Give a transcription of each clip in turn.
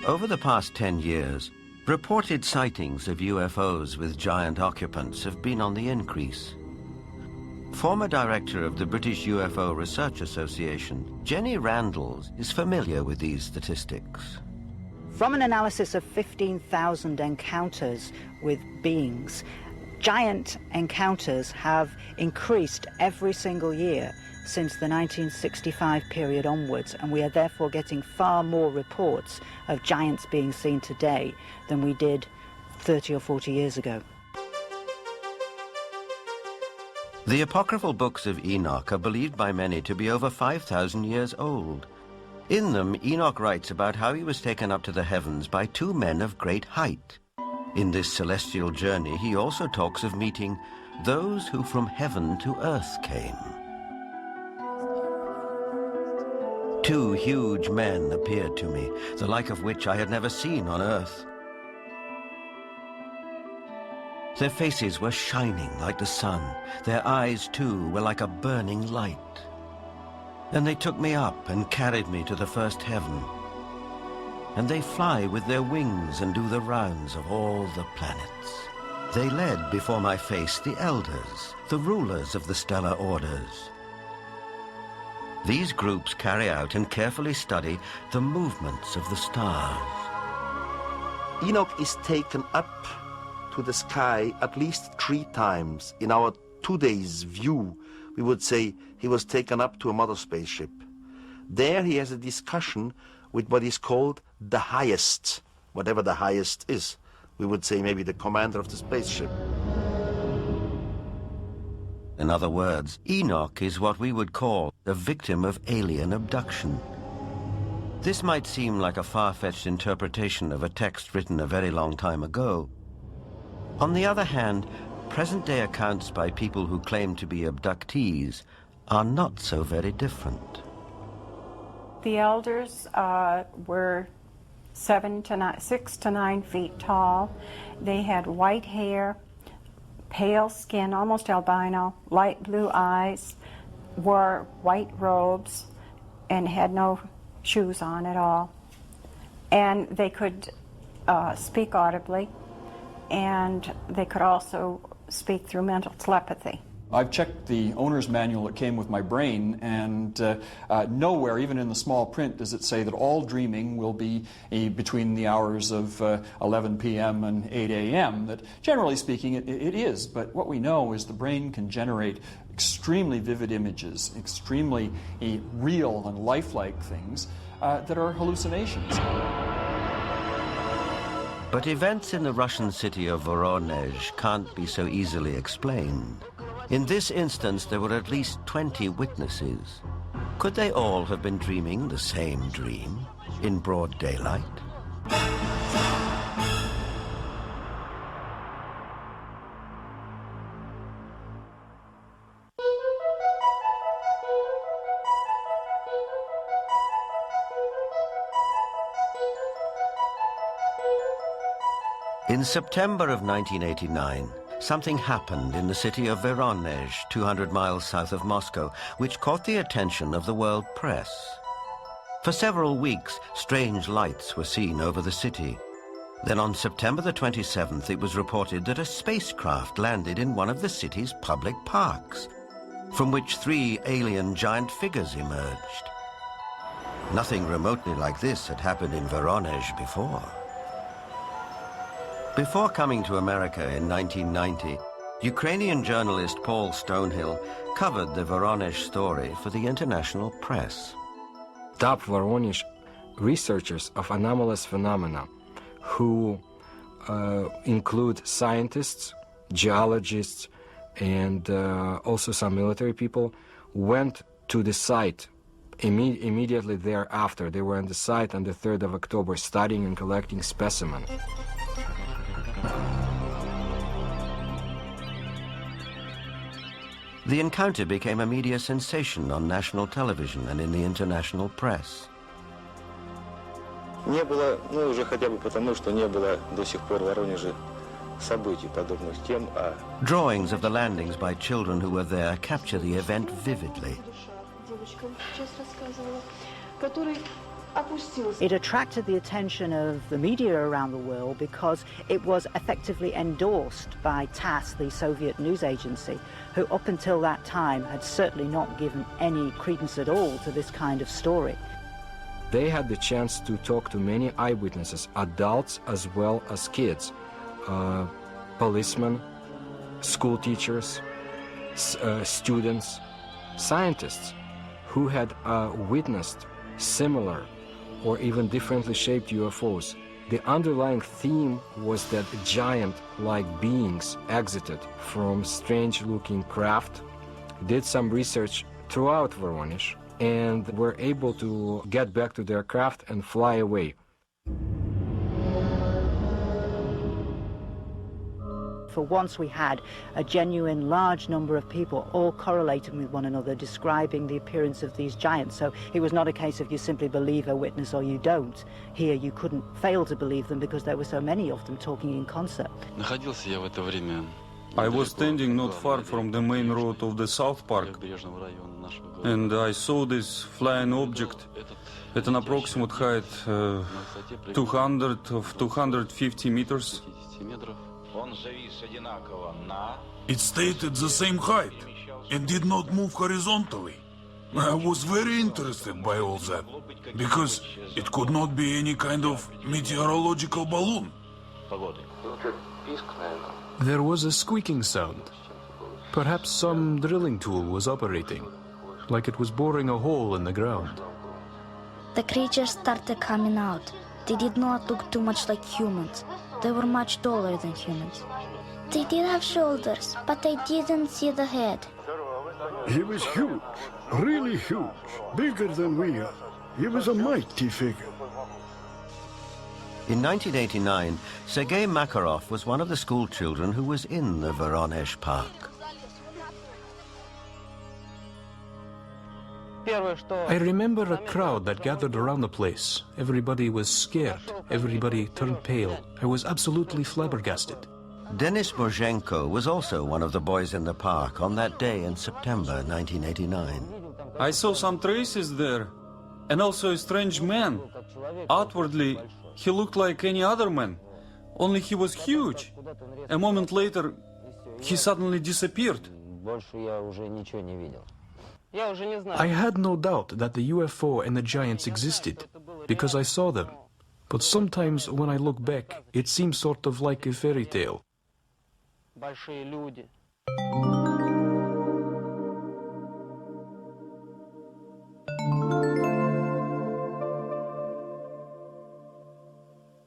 Over the past 10 years, reported sightings of UFOs with giant occupants have been on the increase. Former director of the British UFO Research Association, Jenny Randalls, is familiar with these statistics. From an analysis of 15,000 encounters with beings, giant encounters have increased every single year since the 1965 period onwards, and we are therefore getting far more reports of giants being seen today than we did 30 or 40 years ago. The apocryphal books of Enoch are believed by many to be over 5,000 years old. In them, Enoch writes about how he was taken up to the heavens by two men of great height. In this celestial journey, he also talks of meeting those who from heaven to earth came. Two huge men appeared to me, the like of which I had never seen on earth. Their faces were shining like the sun. Their eyes, too, were like a burning light. Then they took me up and carried me to the first heaven. And they fly with their wings and do the rounds of all the planets. They led before my face the elders, the rulers of the stellar orders. These groups carry out and carefully study the movements of the stars. Enoch is taken up to the sky at least 3 times. In our 2 days view, we would say he was taken up to a mother spaceship. There he has a discussion with what is called the highest, whatever the highest is. We would say maybe the commander of the spaceship. In other words, Enoch is what we would call a victim of alien abduction. This might seem like a far-fetched interpretation of a text written a very long time ago. On the other hand, present-day accounts by people who claim to be abductees are not so very different. The elders were 6 to 9 feet tall. They had white hair, pale skin, almost albino, light blue eyes, wore white robes, and had no shoes on at all. And they could speak audibly, and they could also speak through mental telepathy. I've checked the owner's manual that came with my brain, and nowhere, even in the small print, does it say that all dreaming will be between the hours of 11 p.m. and 8 a.m. That, generally speaking, it is. But what we know is the brain can generate extremely vivid images, extremely real and lifelike things that are hallucinations. But events in the Russian city of Voronezh can't be so easily explained. In this instance, there were at least 20 witnesses. Could they all have been dreaming the same dream in broad daylight? In September of 1989, something happened in the city of Voronezh, 200 miles south of Moscow, which caught the attention of the world press. For several weeks, strange lights were seen over the city. Then on September the 27th, it was reported that a spacecraft landed in one of the city's public parks, from which 3 alien giant figures emerged. Nothing remotely like this had happened in Voronezh before. Before coming to America in 1990, Ukrainian journalist Paul Stonehill covered the Voronezh story for the international press. Top Voronezh researchers of anomalous phenomena who include scientists, geologists, and also some military people went to the site immediately thereafter. They were on the site on the 3rd of October studying and collecting specimens. The encounter became a media sensation on national television and in the international press. Не было, ну уже хотя бы потому, что не было до сих пор в Воронеже событий подобных тем, а... Drawings of the landings by children who were there capture the event vividly. Девочка сейчас рассказывала, который It attracted the attention of the media around the world because it was effectively endorsed by TASS, the Soviet news agency, who up until that time had certainly not given any credence at all to this kind of story. They had the chance to talk to many eyewitnesses, adults as well as kids, policemen, school teachers, students, scientists who had witnessed similar or even differently shaped UFOs. The underlying theme was that giant-like beings exited from strange-looking craft, did some research throughout Voronezh, and were able to get back to their craft and fly away. For once we had a genuine large number of people all correlating with one another, describing the appearance of these giants. So it was not a case of you simply believe a witness or you don't. Here you couldn't fail to believe them because there were so many of them talking in concert. I was standing not far from the main road of the South Park, and I saw this flying object at an approximate height 250 meters. It stayed at the same height and did not move horizontally. I was very interested by all that, because it could not be any kind of meteorological balloon. There was a squeaking sound. Perhaps some drilling tool was operating, like it was boring a hole in the ground. The creatures started coming out. They did not look too much like humans. They were much taller than humans. They did have shoulders, but I didn't see the head. He was huge, really huge, bigger than we are. He was a mighty figure. In 1989, Sergei Makarov was one of the school children who was in the Voronezh park. I remember a crowd that gathered around the place. Everybody was scared. Everybody turned pale. I was absolutely flabbergasted. Denis Mozhenko was also one of the boys in the park on that day in September 1989. I saw some traces there, and also a strange man. Outwardly, he looked like any other man, only he was huge. A moment later, he suddenly disappeared. I had no doubt that the UFO and the giants existed, because I saw them. But sometimes when I look back, it seems sort of like a fairy tale.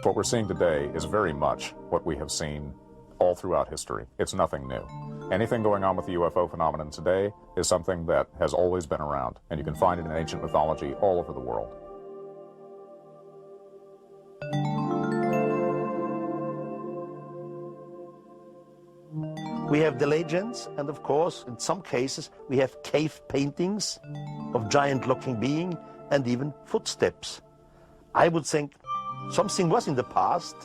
What we're seeing today is very much what we have seen all throughout history. It's nothing new. Anything going on with the UFO phenomenon today is something that has always been around, and you can find it in ancient mythology all over the world. We have the legends, and of course, in some cases, we have cave paintings of giant-looking being and even footsteps. I would think something was in the past,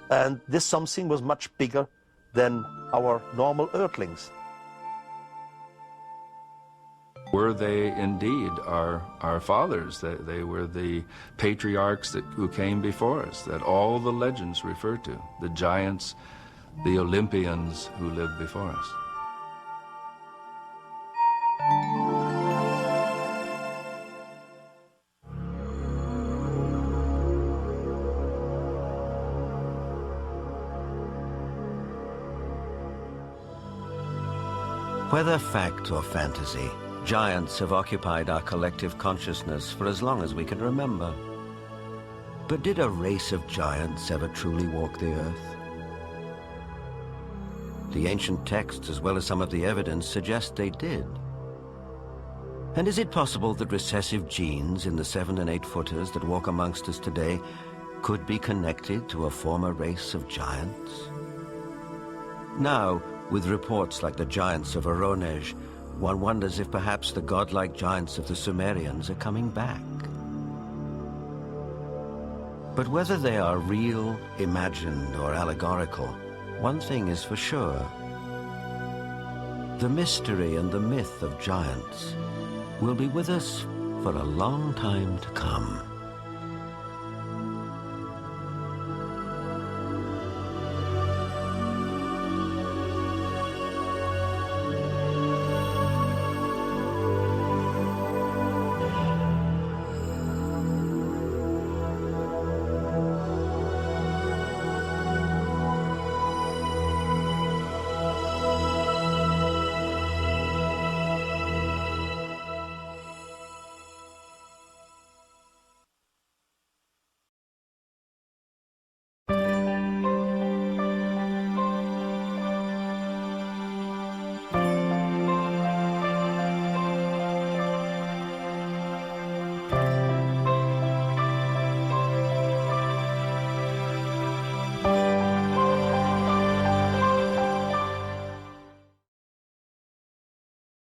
and this something was much bigger than our normal earthlings. Were they indeed our fathers? They were the patriarchs who came before us, that all the legends refer to, the giants, the Olympians who lived before us. Whether fact or fantasy, giants have occupied our collective consciousness for as long as we can remember. But did a race of giants ever truly walk the earth? The ancient texts, as well as some of the evidence, suggest they did. And is it possible that recessive genes in the 7- and 8-footers that walk amongst us today could be connected to a former race of giants? Now, with reports like the giants of Voronezh, one wonders if perhaps the godlike giants of the Sumerians are coming back. But whether they are real, imagined, or allegorical, one thing is for sure. The mystery and the myth of giants will be with us for a long time to come.